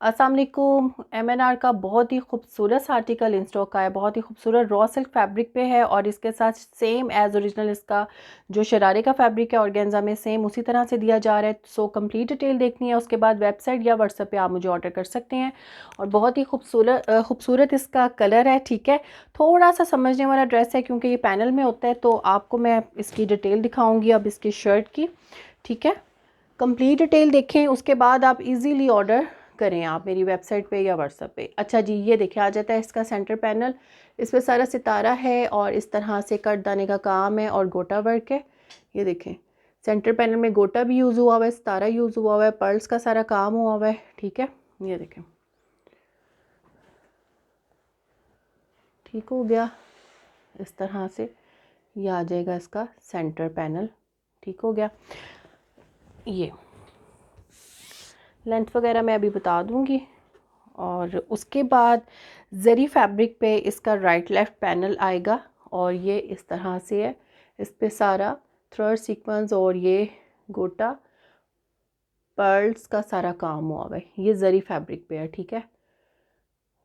अस्सलाम वालेकुम। एमएनआर का बहुत ही खूबसूरत आर्टिकल इन स्टॉक का है, बहुत ही खूबसूरत रॉ सिल्क फैब्रिक पे है और इसके साथ सेम एज ओरिजिनल इसका जो शरारे का फैब्रिक है ऑर्गेन्जा में सेम उसी तरह से दिया जा रहा है। सो कंप्लीट डिटेल देखनी है उसके बाद वेबसाइट या व्हाट्सएप पे आप मुझे ऑर्डर कर सकते हैं। और बहुत ही खूबसूरत इसका कलर है, ठीक है। थोड़ा सा समझने वाला ड्रेस है क्योंकि ये पैनल में होता है, तो आपको मैं इसकी डिटेल दिखाऊँगी अब इसकी शर्ट की, ठीक है। कंप्लीट डिटेल देखें उसके बाद आप इजीली ऑर्डर करें आप मेरी वेबसाइट पे या व्हाट्सएप पे। अच्छा जी, ये देखिए आ जाता है इसका सेंटर पैनल। इस पे सारा सितारा है और इस तरह से कटदाने का काम है और गोटा वर्क है। ये देखें सेंटर पैनल में गोटा भी यूज़ हुआ हुआ है, सितारा यूज़ हुआ हुआ है, पर्ल्स का सारा काम हुआ हुआ है, ठीक है। ये देखें ठीक हो गया। इस तरह से ये आ जाएगा इसका सेंटर पैनल, ठीक हो गया। ये लेंथ वगैरह मैं अभी बता दूंगी। और उसके बाद जरी फैब्रिक पे इसका राइट लेफ़्ट पैनल आएगा और ये इस तरह से है। इस पे सारा थ्रेड सीक्वेंस और ये गोटा पर्ल्स का सारा काम हुआ है, ये जरी फैब्रिक पे है, ठीक है।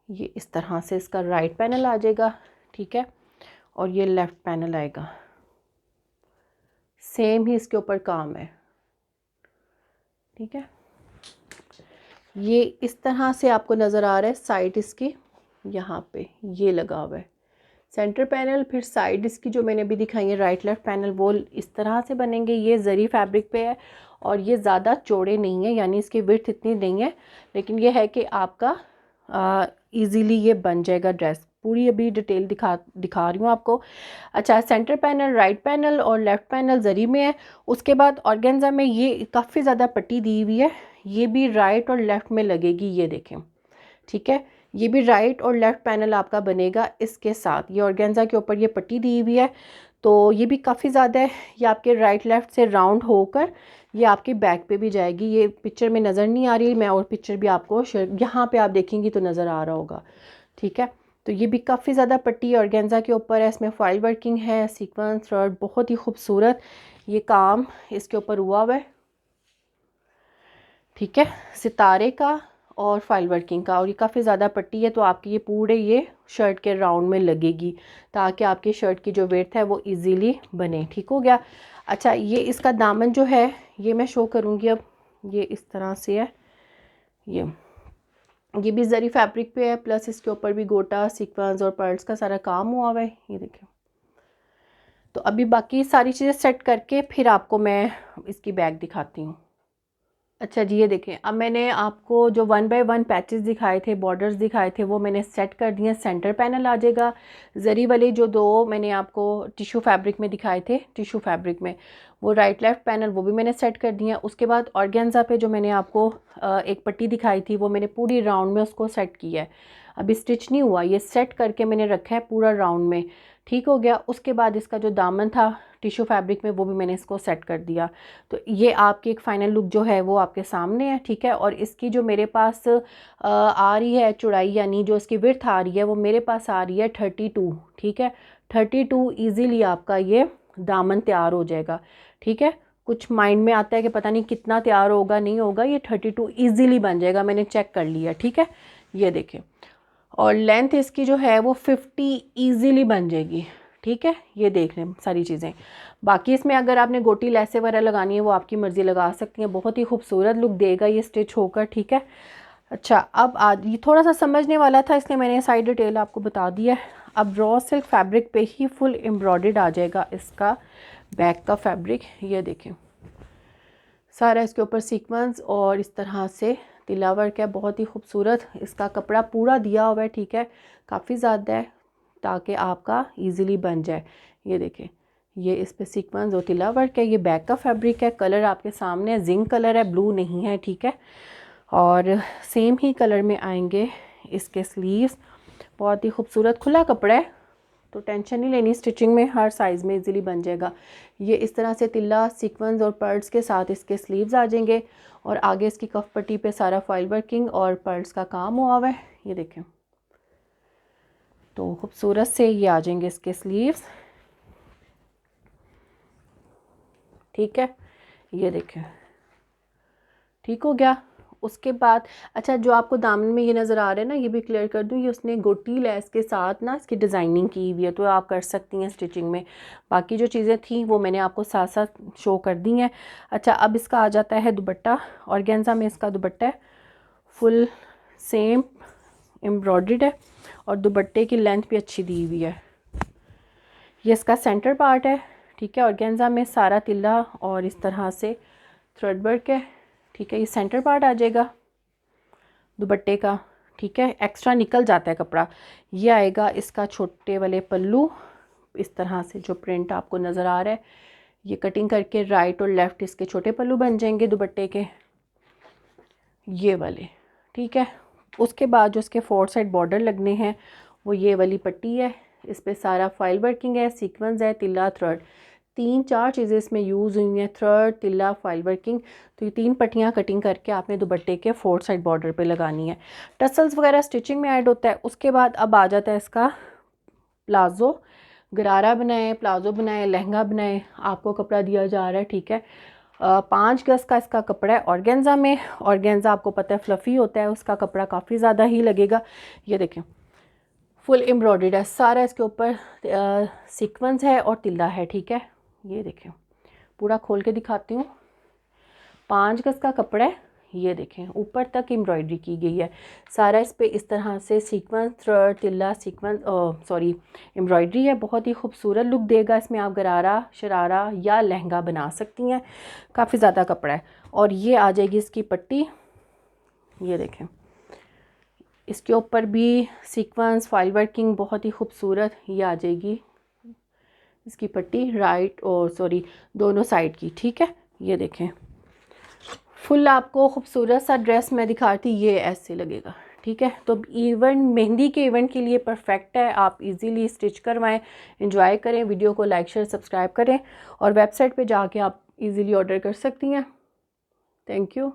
ये इस तरह से इसका राइट पैनल आ जाएगा, ठीक है। और ये लेफ़्ट पैनल आएगा, सेम ही इसके ऊपर काम है, ठीक है। ये इस तरह से आपको नज़र आ रहा है, साइड इसकी यहाँ पे ये लगा हुआ है सेंटर पैनल। फिर साइड इसकी जो मैंने अभी दिखाई है राइट लेफ़्ट पैनल वो इस तरह से बनेंगे। ये जरी फैब्रिक पे है और ये ज़्यादा चौड़े नहीं है, यानी इसकी विड्थ इतनी नहीं है, लेकिन ये है कि आपका इजीली ये बन जाएगा ड्रेस। पूरी अभी डिटेल दिखा रही हूँ आपको। अच्छा, सेंटर पैनल, राइट पैनल और लेफ़्ट पैनल जरी में है। उसके बाद ऑर्गेन्जा में ये काफ़ी ज़्यादा पट्टी दी हुई है, ये भी राइट और लेफ़्ट में लगेगी, ये देखें, ठीक है। ये भी राइट और लेफ़्ट पैनल आपका बनेगा इसके साथ। ये ऑर्गेन्जा के ऊपर ये पट्टी दी हुई है, तो ये भी काफ़ी ज़्यादा है। ये आपके राइट लेफ़्ट से राउंड होकर ये आपके बैक पे भी जाएगी। ये पिक्चर में नज़र नहीं आ रही, मैं और पिक्चर भी आपको यहाँ पे आप देखेंगी तो नज़र आ रहा होगा, ठीक है। तो ये भी काफ़ी ज़्यादा पट्टी ऑर्गेन्जा के ऊपर है, इसमें फॉइल वर्किंग है, सीक्वेंस थ्रेड, बहुत ही खूबसूरत ये काम इसके ऊपर हुआ हुआ है, ठीक है, सितारे का और फाइल वर्किंग का। और ये काफ़ी ज़्यादा पट्टी है, तो आपकी ये पूरे ये शर्ट के राउंड में लगेगी ताकि आपकी शर्ट की जो वेथ है वो इजीली बने, ठीक हो गया। अच्छा, ये इसका दामन जो है ये मैं शो करूँगी अब। ये इस तरह से है, ये भी जरी फैब्रिक पे है, प्लस इसके ऊपर भी गोटा सीक्वेंस और पर्ल्स का सारा काम हुआ हुआ है, ये देखिए। तो अभी बाकी सारी चीज़ें सेट करके फिर आपको मैं इसकी बैग दिखाती हूँ। अच्छा जी, ये देखें, अब मैंने आपको जो 1 बाय 1 पैचेस दिखाए थे, बॉर्डर्स दिखाए थे, वो मैंने सेट कर दिए। सेंटर पैनल आ जाएगा। जरी वाले जो दो मैंने आपको टिश्यू फैब्रिक में दिखाए थे, टिश्यू फैब्रिक में वो राइट लेफ़्ट पैनल वो भी मैंने सेट कर दिया। उसके बाद ऑर्गेन्जा पे जो मैंने आपको एक पट्टी दिखाई थी वो मैंने पूरी राउंड में उसको सेट किया है। अभी स्टिच नहीं हुआ, ये सेट करके मैंने रखा है पूरा राउंड में, ठीक हो गया। उसके बाद इसका जो दामन था टिश्यू फैब्रिक में वो भी मैंने इसको सेट कर दिया। तो ये आपकी एक फ़ाइनल लुक जो है वो आपके सामने है, ठीक है। और इसकी जो मेरे पास आ रही है चौड़ाई, यानी जो इसकी विड्थ आ रही है वो मेरे पास आ रही है 32, ठीक है। 32 ईज़िली आपका ये दामन तैयार हो जाएगा, ठीक है। कुछ माइंड में आता है कि पता नहीं कितना तैयार होगा, नहीं होगा, ये 32 ईज़िली बन जाएगा, मैंने चेक कर लिया, ठीक है। ये देखें, और लेंथ इसकी जो है वो 50 ईज़िली बन जाएगी, ठीक है। ये देख लें सारी चीज़ें। बाकी इसमें अगर आपने गोटी लैसे वगैरह लगानी है वो आपकी मर्ज़ी लगा सकती हैं, बहुत ही खूबसूरत लुक देगा ये स्टिच होकर, ठीक है। अच्छा, अब आज ये थोड़ा सा समझने वाला था इसलिए मैंने साइड डिटेल आपको बता दिया है। अब रॉ सिल्क फैब्रिक पे ही फुल एम्ब्रॉयडर्ड आ जाएगा इसका बैक का फैब्रिक, ये देखें सारा इसके ऊपर सीक्वेंस और इस तरह से तिला वर्क है, बहुत ही खूबसूरत इसका कपड़ा पूरा दिया हुआ है, ठीक है। काफ़ी ज़्यादा है ताकि आपका इजीली बन जाए। ये देखें, ये इस पे सीक्वेंस और तिला वर्क है। ये बैक का फैब्रिक है, कलर आपके सामने है, जिंक कलर है, ब्लू नहीं है, ठीक है। और सेम ही कलर में आएंगे इसके स्लीव्स। बहुत ही खूबसूरत खुला कपड़ा है, तो टेंशन नहीं लेनी, स्टिचिंग में हर साइज़ में इजीली बन जाएगा। ये इस तरह से तिल्ला सीक्वेंस और पर्ल्स के साथ इसके स्लीव्स आ जाएंगे और आगे इसकी कफ पट्टी पे सारा फॉइल वर्किंग और पर्ल्स का काम हुआ हुआ है, ये देखें। तो खूबसूरत से ये आ जाएंगे इसके स्लीव्स, ठीक है। ये देखें, ठीक हो गया। उसके बाद अच्छा, जो आपको दामन में ये नज़र आ रहा है ना, ये भी क्लियर कर दूँ, ये उसने गोटी लेस के साथ ना इसकी डिज़ाइनिंग की हुई है, तो आप कर सकती हैं स्टिचिंग में। बाकी जो चीज़ें थी वो मैंने आपको साथ साथ शो कर दी हैं। अच्छा, अब इसका आ जाता है दुपट्टा। ऑर्गेन्जा में इसका दुपट्टा है, फुल सेम एम्ब्रॉयडर्ड है और दुपट्टे की लेंथ भी अच्छी दी हुई है। ये इसका सेंटर पार्ट है, ठीक है। ऑर्गेन्जा में सारा तिल्ला और इस तरह से थ्रेड वर्क है, ठीक है। ये सेंटर पार्ट आ जाएगा दुपट्टे का, ठीक है। एक्स्ट्रा निकल जाता है कपड़ा। ये आएगा इसका छोटे वाले पल्लू, इस तरह से जो प्रिंट आपको नज़र आ रहा है, ये कटिंग करके राइट और लेफ़्ट इसके छोटे पल्लू बन जाएंगे दुपट्टे के, ये वाले, ठीक है। उसके बाद जो इसके 4 साइड बॉर्डर लगने हैं वो ये वाली पट्टी है, इस पे सारा फाइल वर्किंग है, सीक्वेंस है, तिल्ला, थ्रेड, 3-4 चीज़ें इसमें यूज़ हुई हैं, थ्रेड, तिल्ला, फाइल वर्किंग। तो ये 3 पट्टियाँ कटिंग करके आपने दुपट्टे के 4 साइड बॉर्डर पे लगानी है। टसल्स वगैरह स्टिचिंग में ऐड होता है। उसके बाद अब आ जाता है इसका प्लाज़ो। गरारा बनाए, प्लाज़ो बनाए, लहंगा बनाए, आपको कपड़ा दिया जा रहा है, ठीक है। 5 गज़ का इसका कपड़ा है ऑर्गेन्जा में। ऑर्गेन्जा आपको पता है फ्लफ़ी होता है, उसका कपड़ा काफ़ी ज़्यादा ही लगेगा। ये देखें फुल एम्ब्रॉयडर्ड है सारा, इसके ऊपर सीक्वेंस है और तिल्ला है, ठीक है। ये देखें, पूरा खोल के दिखाती हूँ। 5 गज़ का कपड़ा है, ये देखें ऊपर तक एम्ब्रॉयडरी की गई है सारा, इस पे इस तरह से सीक्वेंस, थ्रेड, तिल्ला, सीक्वेंस सॉरी एम्ब्रॉयडरी है। बहुत ही खूबसूरत लुक देगा इसमें। आप गरारा, शरारा या लहंगा बना सकती हैं। काफ़ी ज़्यादा कपड़ा है। और ये आ जाएगी इसकी पट्टी, ये देखें इसके ऊपर भी सीक्वेंस, फाइल वर्किंग बहुत ही खूबसूरत ये आ जाएगी इसकी पट्टी, राइट और सॉरी दोनों साइड की, ठीक है। ये देखें फुल आपको खूबसूरत सा ड्रेस मैं दिखाती, ये ऐसे लगेगा, ठीक है। तो इवेंट, मेहंदी के इवेंट के लिए परफेक्ट है। आप इजीली स्टिच करवाएं, एंजॉय करें। वीडियो को लाइक, शेयर, सब्सक्राइब करें और वेबसाइट पे जाके आप इजीली ऑर्डर कर सकती हैं। Thank you.